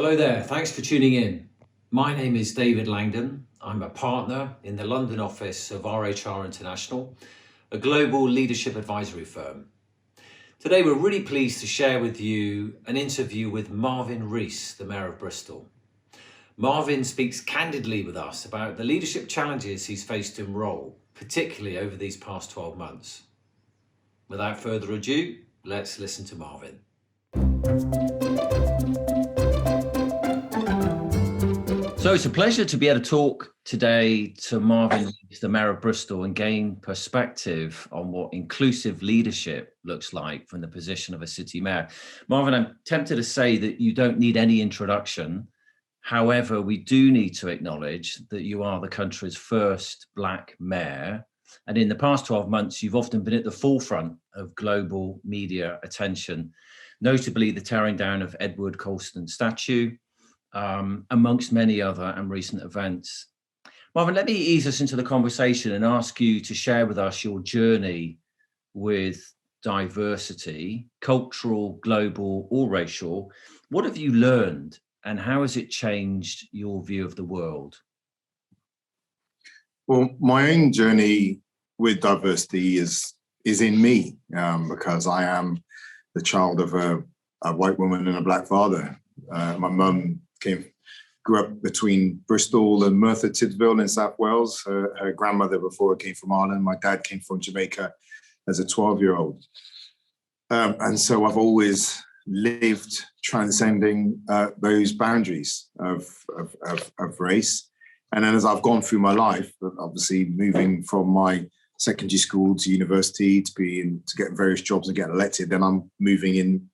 Hello there, thanks for tuning in. My name is David Langdon. I'm a partner in the London office of RHR International, a global leadership advisory firm. Today we're really pleased to share with you an interview with Marvin Rees, the Mayor of Bristol. Marvin speaks candidly with us about the leadership challenges he's faced in role, particularly over these past 12 months. Without further ado, let's listen to Marvin. So it's a pleasure to be able to talk today to Marvin Rees, the Mayor of Bristol, and gain perspective on what inclusive leadership looks like from the position of a city mayor. Marvin, I'm tempted to say that you don't need any introduction. However, we do need to acknowledge that you are the country's first Black mayor. And in the past 12 months, you've often been at the forefront of global media attention, notably the tearing down of Edward Colston's statue, amongst many other and recent events. Marvin, let me ease us into the conversation and ask you to share with us your journey with diversity, cultural, global, or racial. What have you learned and how has it changed your view of the world? Well, my own journey with diversity is in me because I am the child of a white woman and a Black father. My mum grew up between Bristol and Merthyr Tydfil in South Wales. Her grandmother before came from Ireland. My dad came from Jamaica as a 12-year-old. And so I've always lived transcending those boundaries of race. And then as I've gone through my life, obviously moving from my secondary school to university to get various jobs and get elected, then I'm moving in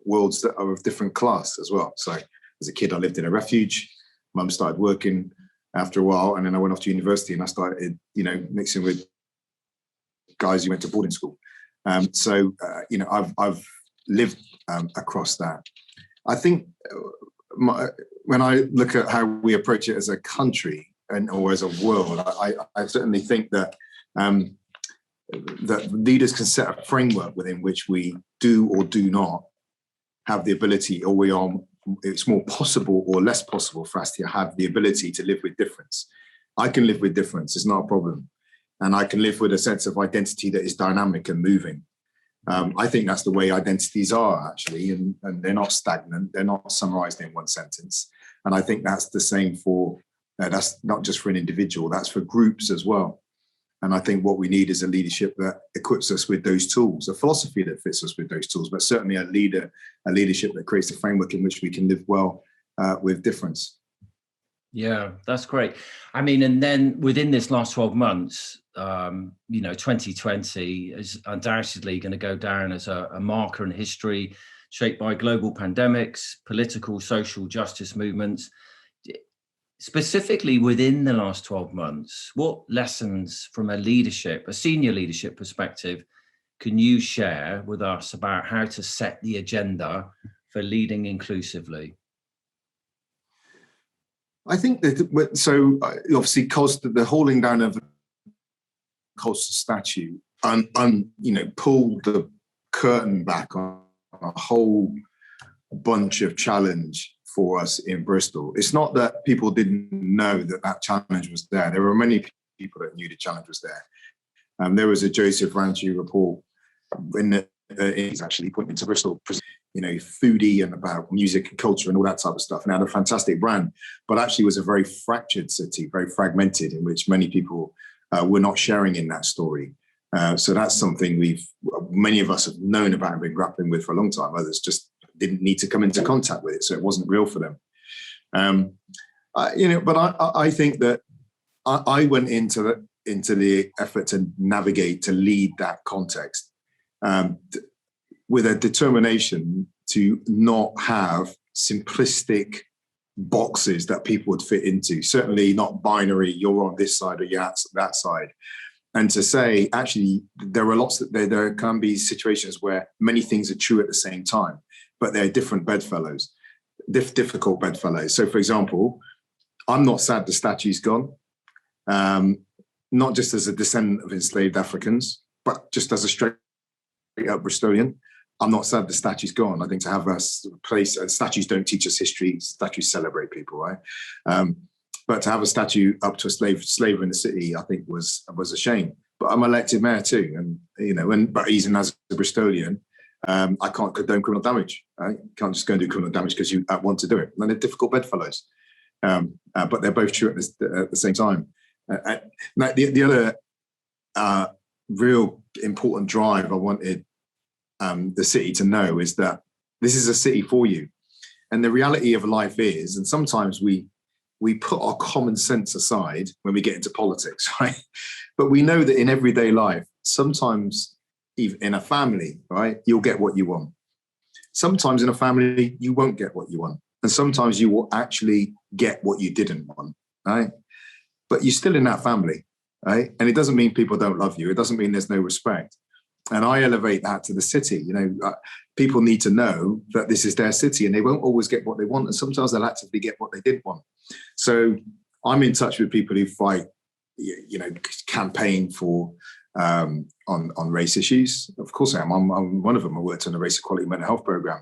worlds that are of different class as well. So as a kid, I lived in a refuge. Mum started working after a while, and then I went off to university and I started, mixing with guys who went to boarding school. I've lived across that. I think when I look at how we approach it as a country or as a world, I certainly think that that leaders can set a framework within which we do or do not have the ability, or it's more possible or less possible for us to have the ability to live with difference. I can live with difference, it's not a problem. And I can live with a sense of identity that is dynamic and moving. I think that's the way identities are actually, and they're not stagnant, they're not summarized in one sentence. And I think that's the same for, that's not just for an individual, that's for groups as well. And I think what we need is a leadership that equips us with those tools, a philosophy that fits us with those tools, but certainly a leadership that creates a framework in which we can live well with difference. Yeah, that's great. I mean, and then within this last 12 months, 2020 is undoubtedly going to go down as a marker in history shaped by global pandemics, political, social justice movements. Specifically within the last 12 months, what lessons from a senior leadership perspective, can you share with us about how to set the agenda for leading inclusively? I think that, so obviously the hauling down of the Colston statue pulled the curtain back on a whole bunch of challenge for us in Bristol. It's not that people didn't know that challenge was there. There were many people that knew the challenge was there. There was a Joseph Ranju report he's actually pointing to Bristol, foodie and about music and culture and all that type of stuff, and had a fantastic brand, but actually was a very fractured city, very fragmented, in which many people were not sharing in that story. So that's something many of us have known about and been grappling with for a long time. Others just didn't need to come into contact with it, so it wasn't real for them. But I think that I went into the effort to navigate, to lead that context with a determination to not have simplistic boxes that people would fit into. Certainly not binary, you're on this side or you're at that side. And to say, actually, there can be situations where many things are true at the same time, but they're different bedfellows, difficult bedfellows. So, for example, I'm not sad the statue's gone, not just as a descendant of enslaved Africans, but just as a straight up Bristolian. I'm not sad the statue's gone. I think to have a place, statues don't teach us history. Statues celebrate people, right? But to have a statue up to a slaver in the city, I think was a shame. But I'm elected mayor too, and but even as a Bristolian, I can't condone criminal damage. Right? Can't just go and do criminal damage because you want to do it. And they're difficult bedfellows, but they're both true at the same time. Now, the other real important drive I wanted the city to know is that this is a city for you, and the reality of life is, and sometimes we put our common sense aside when we get into politics, right? But we know that in everyday life, sometimes even in a family, right, you'll get what you want. Sometimes in a family, you won't get what you want. And sometimes you will actually get what you didn't want, right? But you're still in that family, right? And it doesn't mean people don't love you. It doesn't mean there's no respect. And I elevate that to the city. People need to know that this is their city, and they won't always get what they want. And sometimes they'll actively get what they did want. So I'm in touch with people who fight, campaign for on race issues. Of course I am. I'm one of them. I worked on a race equality mental health program.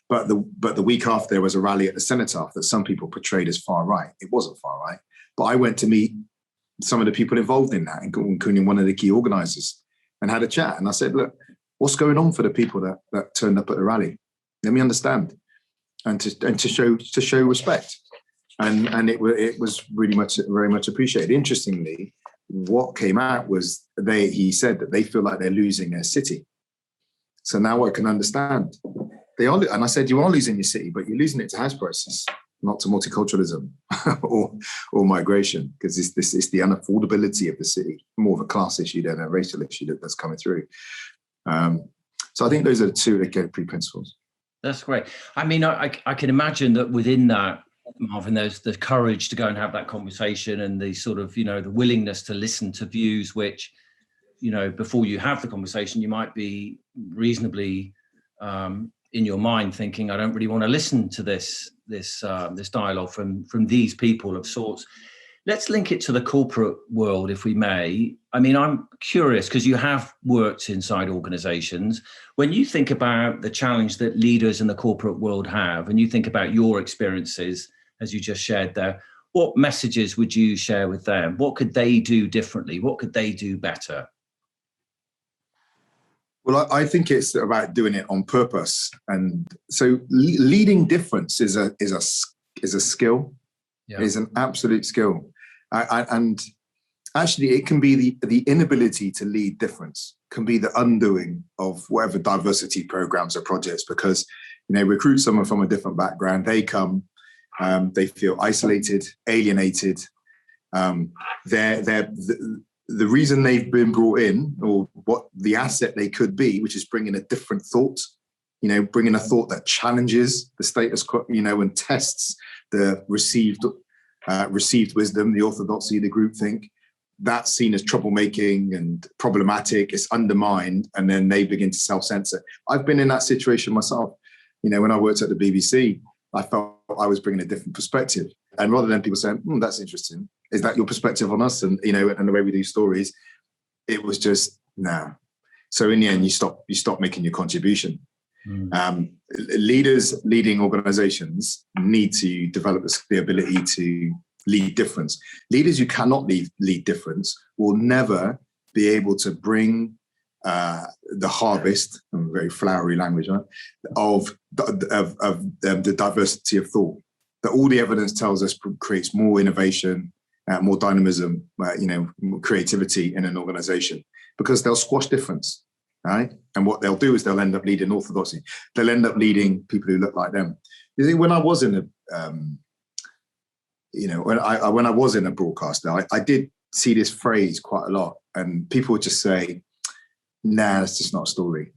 But the week after, there was a rally at the Cenotaph that some people portrayed as far right. It wasn't far right. But I went to meet some of the people involved in that, including one of the key organisers, and had a chat. And I said, look, what's going on for the people that turned up at the rally? Let me understand, and to show respect. And it was really very much appreciated. Interestingly, what came out was he said that they feel like they're losing their city. So now I can understand. They are, and I said, you are losing your city, but you're losing it to house prices, not to multiculturalism or migration, because it's the unaffordability of the city, more of a class issue than a racial issue that's coming through. So I think those are the two key principles. That's great. I mean, I can imagine that within that, Marvin, there's the courage to go and have that conversation, and the sort of, the willingness to listen to views which, before you have the conversation, you might be reasonably in your mind thinking, I don't really want to listen to this dialogue from these people of sorts. Let's link it to the corporate world, if we may. I mean, I'm curious, because you have worked inside organizations. When you think about the challenge that leaders in the corporate world have, and you think about your experiences, as you just shared there, what messages would you share with them? What could they do differently? What could they do better? Well, I think it's about doing it on purpose. And so leading difference is a skill. Yeah. Is an absolute skill. And actually, it can be the inability to lead difference, can be the undoing of whatever diversity programs or projects, because, recruit someone from a different background, they come, they feel isolated, alienated. The reason they've been brought in, or what the asset they could be, which is bringing a different thought, bringing a thought that challenges the status quo, and tests the received wisdom, the orthodoxy, the groupthink, that's seen as troublemaking and problematic. It's undermined, and then they begin to self-censor. I've been in that situation myself. When I worked at the BBC, I felt I was bringing a different perspective, and rather than people saying, "That's interesting," is that your perspective on us, and and the way we do stories, it was just nah. So in the end, you stop making your contribution. Leaders leading organizations need to develop the ability to lead difference. Leaders who cannot lead difference will never be able to bring the harvest, very flowery language, right, of the diversity of thought that all the evidence tells us creates more innovation, more dynamism, creativity in an organization, because they'll squash difference. Right? And what they'll do is they'll end up leading orthodoxy. They'll end up leading people who look like them. You see, when I was in when I was in a broadcaster, I did see this phrase quite a lot, and people would just say, "Nah, that's just not a story.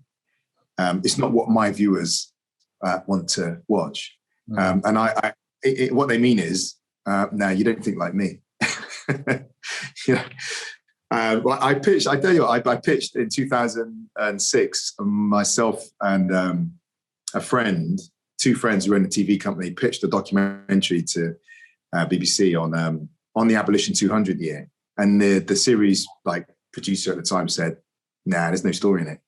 It's not what my viewers want to watch." And what they mean is, "Nah, you don't think like me." I pitched in 2006, myself and two friends who own a TV company, pitched a documentary to BBC on the Abolition 200 year. And the series producer at the time said, "Nah, there's no story in it."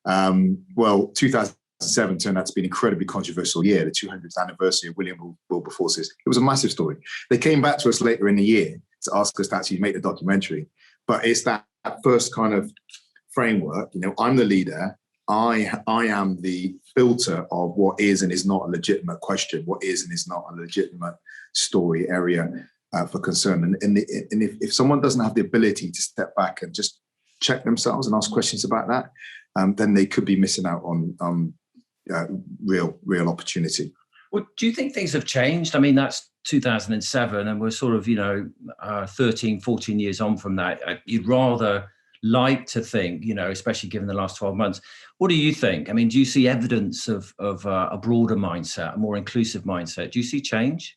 Well, 2007 turned out to be an incredibly controversial year, the 200th anniversary of William Wilberforce's. It was a massive story. They came back to us later in the year to ask us to actually make the documentary. But it's that first kind of framework. I'm the leader. I am the filter of what is and is not a legitimate question, what is and is not a legitimate story area for concern. And if someone doesn't have the ability to step back and just check themselves and ask questions about that, then they could be missing out on real opportunity. Well, do you think things have changed? I mean, that's 2007 and we're sort of, 13, 14 years on from that. You'd rather like to think, especially given the last 12 months. What do you think? I mean, do you see evidence of a broader mindset, a more inclusive mindset? Do you see change?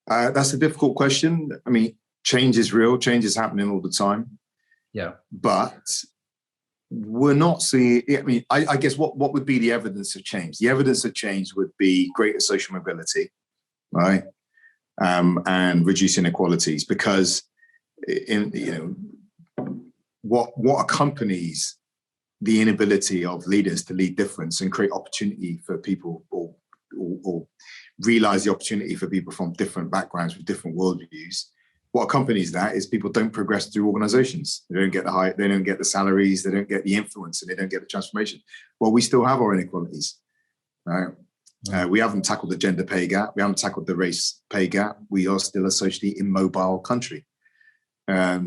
That's a difficult question. I mean, change is real. Change is happening all the time. Yeah. But we're not seeing, I guess what would be the evidence of change? The evidence of change would be greater social mobility, right? And reduce inequalities, because what accompanies the inability of leaders to lead difference and create opportunity for people or realize the opportunity for people from different backgrounds with different worldviews. What accompanies that is people don't progress through organizations. They don't get the height, they don't get the salaries, they don't get the influence, and they don't get the transformation. Well, we still have our inequalities, right? We haven't tackled the gender pay gap. We haven't tackled the race pay gap. We are still a socially immobile country.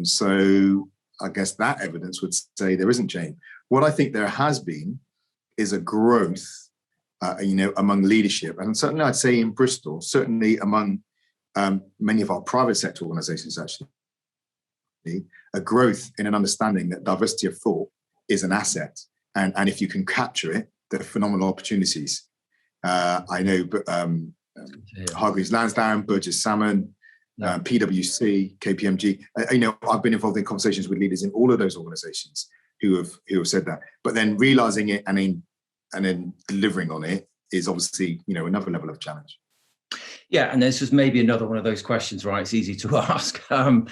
So I guess that evidence would say there isn't change. What I think there has been is a growth, among leadership. And certainly I'd say in Bristol, certainly among many of our private sector organizations, actually, a growth in an understanding that diversity of thought is an asset. And if you can capture it, there are phenomenal opportunities. I know Hargreaves Lansdowne, Burgess Salmon, PwC, KPMG. I've been involved in conversations with leaders in all of those organizations who have said that. But then realizing it and then delivering on it is obviously, another level of challenge. Yeah, and this is maybe another one of those questions, right? It's easy to ask. I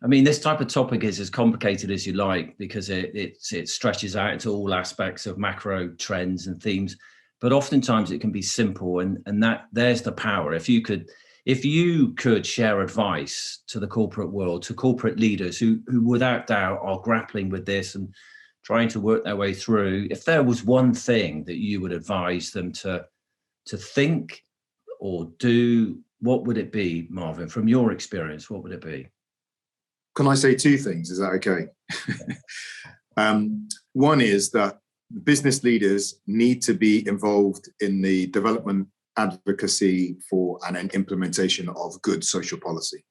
mean, this type of topic is as complicated as you like because it stretches out into all aspects of macro trends and themes. But oftentimes it can be simple, and that there's the power. If you could share advice to the corporate world, to corporate leaders who without doubt are grappling with this and trying to work their way through, if there was one thing that you would advise them to think or do, what would it be, Marvin? From your experience, what would it be? Can I say two things? Is that okay? One is that business leaders need to be involved in the development, advocacy for and an implementation of good social policy,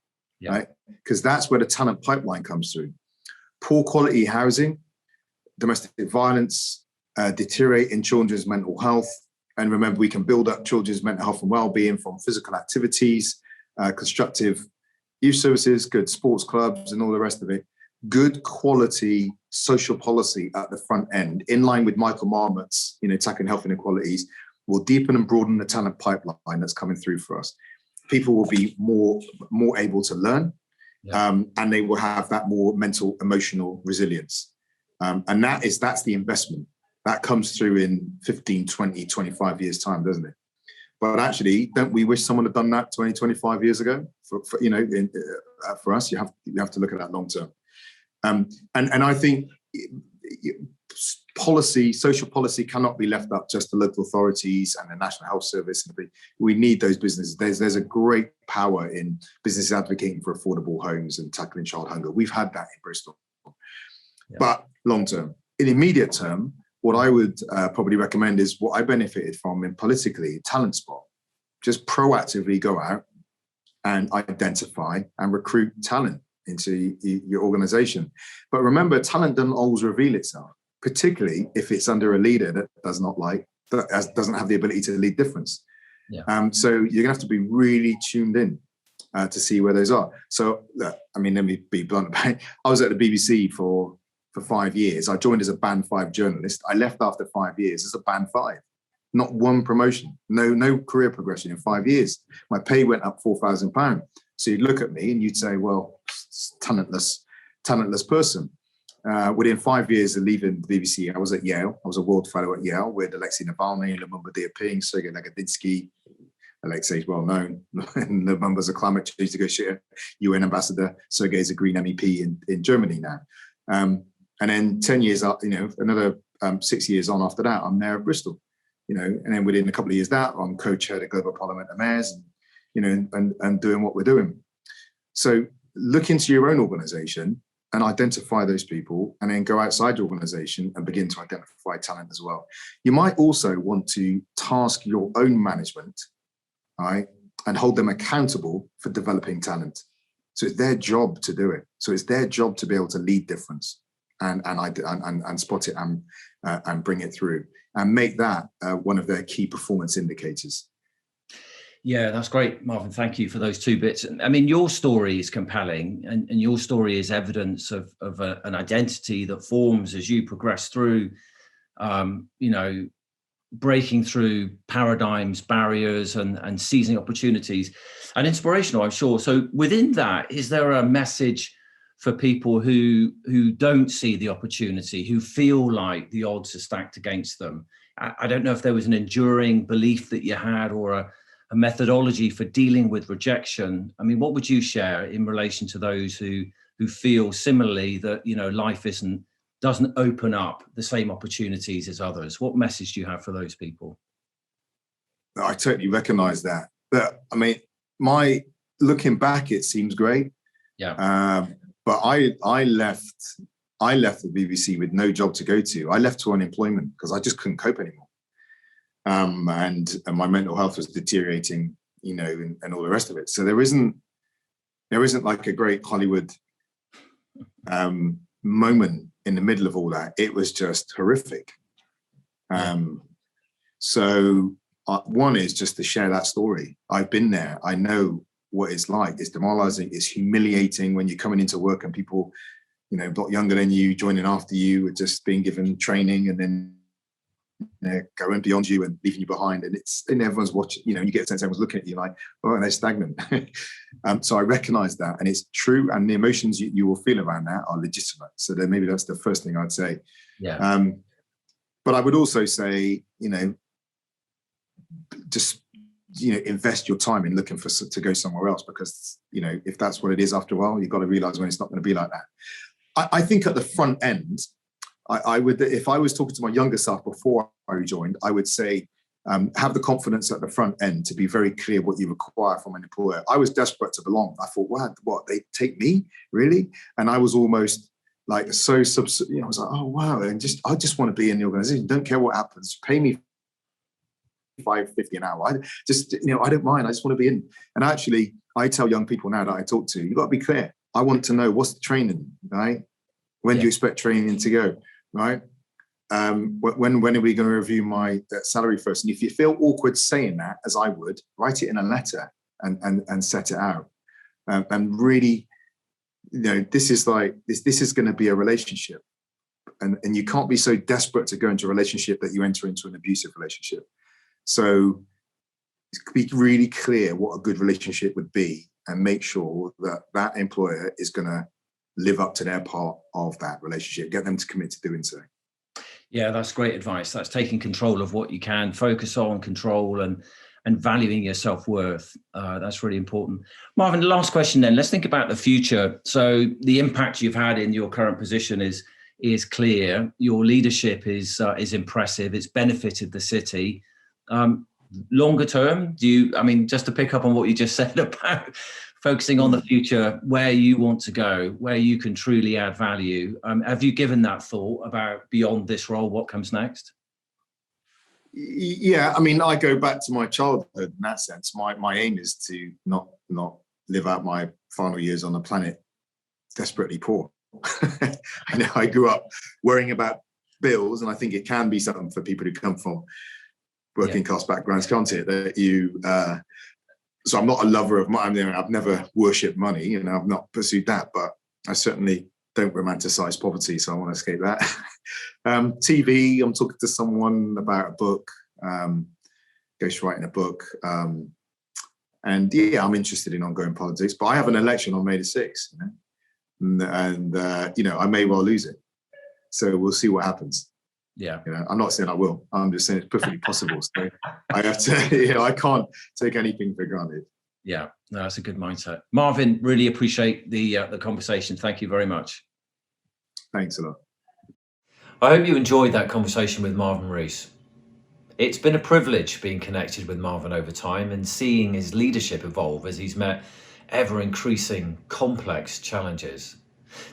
right? Because that's where the talent pipeline comes through. Poor quality housing, domestic violence, deteriorating children's mental health. And remember, we can build up children's mental health and well-being from physical activities, constructive youth services, good sports clubs, and all the rest of it. Good quality social policy at the front end, in line with Michael Marmot's, tackling health inequalities, will deepen and broaden the talent pipeline that's coming through for us. People will be more able to learn, and they will have that more mental, emotional resilience. And that's the investment. That comes through in 15, 20, 25 years' time, doesn't it? But actually, don't we wish someone had done that 20, 25 years ago? For us, you have to look at that long term. And I think social policy cannot be left up just to local authorities and the National Health Service. We need those businesses. There's a great power in businesses advocating for affordable homes and tackling child hunger. We've had that in Bristol. Yeah. But long term, in immediate term, what I would probably recommend is what I benefited from in politically, Talent Spot. Just proactively go out and identify and recruit talent into your organization. But remember, talent doesn't always reveal itself, particularly if it's under a leader that doesn't have the ability to lead difference. Yeah. So you're gonna have to be really tuned in to see where those are. So, let me be blunt about it. I was at the BBC for 5 years. I joined as a Band 5 journalist. I left after 5 years as a Band 5. Not one promotion, no career progression in 5 years. My pay went up £4,000. So you'd look at me and you'd say, well, talentless person. Within 5 years of leaving the BBC, I was at Yale. I was a World Fellow at Yale with Alexei Navalny, Lumumba Diaping, Sergei Lagodinsky. Alexei is well known. Lumumba's a climate change negotiator, UN ambassador. Sergei is a Green MEP in Germany now. And then 10 years up, another 6 years on after that, I'm mayor of Bristol. And then within a couple of years that, I'm co-chair of Global Parliament of Mayors, and doing what we're doing. So look into your own organisation and identify those people, and then go outside your organisation and begin to identify talent as well. You might also want to task your own management, right, and hold them accountable for developing talent. So it's their job to do it. So it's their job to be able to lead difference and spot it and bring it through and make that one of their key performance indicators. Yeah, that's great, Marvin. Thank you for those two bits. I mean, your story is compelling, and your story is evidence of an identity that forms as you progress through, breaking through paradigms, barriers, and seizing opportunities, and inspirational, I'm sure. So within that, is there a message for people who don't see the opportunity, who feel like the odds are stacked against them? I don't know if there was an enduring belief that you had, or a methodology for dealing with rejection. I mean, what would you share in relation to those who feel similarly that, life doesn't open up the same opportunities as others? What message do you have for those people? I totally recognize that. But I mean, looking back, it seems great. Yeah. But I left the BBC with no job to go to. I left to unemployment because I just couldn't cope anymore. And my mental health was deteriorating, and all the rest of it. So there isn't like a great Hollywood moment in the middle of all that. It was just horrific. So one is just to share that story. I've been there. I know what it's like. It's demoralizing. It's humiliating when you're coming into work and people, a lot younger than you, joining after you, are just being given training, and then going beyond you and leaving you behind, and everyone's watching. You get a sense everyone's looking at you like, oh, they're stagnant. So I recognize that, and it's true, and the emotions you will feel around that are legitimate. So then maybe that's the first thing I'd say. Yeah. But I would also say, just invest your time in looking to go somewhere else, because if that's what it is, after a while, you've got to realize when it's not going to be like that. I think at the front end, I would, if I was talking to my younger self before I rejoined, I would say, have the confidence at the front end to be very clear what you require from an employer. I was desperate to belong. I thought, what, they take me, really? And I was almost like I was like, oh wow, and I just want to be in the organization. Don't care what happens. Pay me $5.50 an hour. I don't mind. I just want to be in. And actually, I tell young people now that I talk to, you've got to be clear. I want to know, what's the training, right? When do you expect training to go? Right? When are we going to review my salary first? And if you feel awkward saying that, as I would, write it in a letter and set it out. And really, this is going to be a relationship. And you can't be so desperate to go into a relationship that you enter into an abusive relationship. So be really clear what a good relationship would be, and make sure that that employer is going to live up to their part of that relationship. Get them to commit to doing so. Yeah, that's great advice. That's taking control of what you can, focus on control and valuing your self-worth. That's really important. Marvin, the last question then, let's think about the future. So the impact you've had in your current position is clear. Your leadership is impressive. It's benefited the city. Longer term, just to pick up on what you just said about focusing on the future, where you want to go, where you can truly add value. Have you given that thought about beyond this role, what comes next? Yeah, I go back to my childhood in that sense. My aim is to not live out my final years on the planet desperately poor. I grew up worrying about bills, and I think it can be something for people who come from working class backgrounds, can't it? That you. So I'm not a lover of money. I've never worshipped money, and I've not pursued that. But I certainly don't romanticize poverty, so I want to escape that. TV, I'm talking to someone about a book, ghostwriting a book. And yeah, I'm interested in ongoing politics, but I have an election on May the 6th, and I may well lose it. So we'll see what happens. Yeah. I'm not saying I will. I'm just saying it's perfectly possible. So I have to, I can't take anything for granted. Yeah, no, that's a good mindset. Marvin, really appreciate the conversation. Thank you very much. Thanks a lot. I hope you enjoyed that conversation with Marvin Rees. It's been a privilege being connected with Marvin over time and seeing his leadership evolve as he's met ever-increasing complex challenges.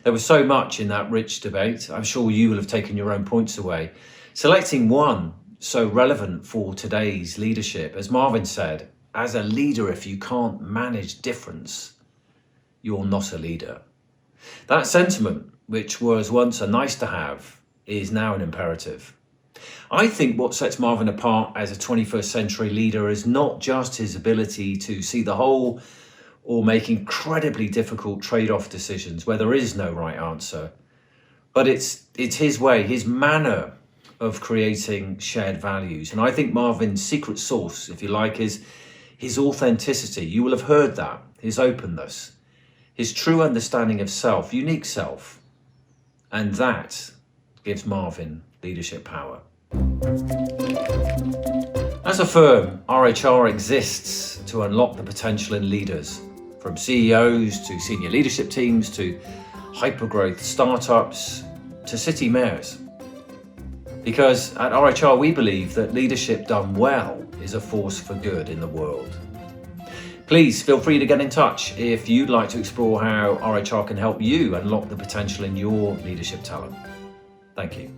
There was so much in that rich debate. I'm sure you will have taken your own points away. Selecting one so relevant for today's leadership, as Marvin said, as a leader, if you can't manage difference, you're not a leader. That sentiment, which was once a nice to have, is now an imperative. I think what sets Marvin apart as a 21st century leader is not just his ability to see the whole or make incredibly difficult trade-off decisions where there is no right answer, but it's his way, his manner of creating shared values. And I think Marvin's secret sauce, if you like, is his authenticity. You will have heard that, his openness, his true understanding of self, unique self. And that gives Marvin leadership power. As a firm, RHR exists to unlock the potential in leaders, from CEOs to senior leadership teams to hypergrowth startups to city mayors. Because at RHR, we believe that leadership done well is a force for good in the world. Please feel free to get in touch if you'd like to explore how RHR can help you unlock the potential in your leadership talent. Thank you.